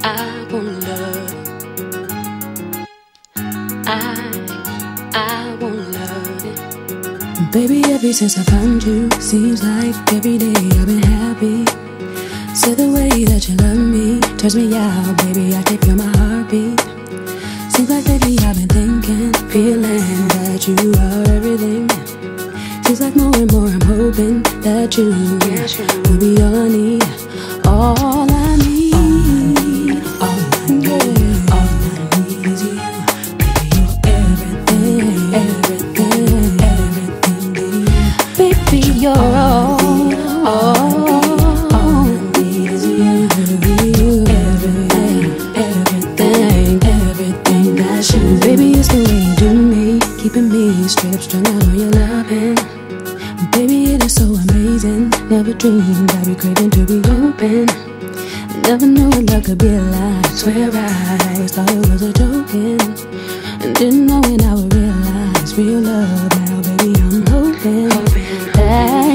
I want love. I want love. Baby, ever since I found you, seems like every day I've been happy. Say the way that you love me turns me out, baby, I can feel my heartbeat. Seems like lately I've been thinking, feeling that you are everything. Seems like more and more I'm hoping that you will be all I need, all I need. All I need, all I need is you. Baby, you're everything, everything, everything to you. Baby, you're all I need is you. Everything, everything, everything that's you. Baby, it's the way you do me, keeping me straight up, strung out on your loving. Baby, it is so amazing. Never dreamed I'd be craving to be open. Never knew what love could be like. Swear I always thought it was a joking, and didn't know when I would realize real love. Now, baby, I'm hoping that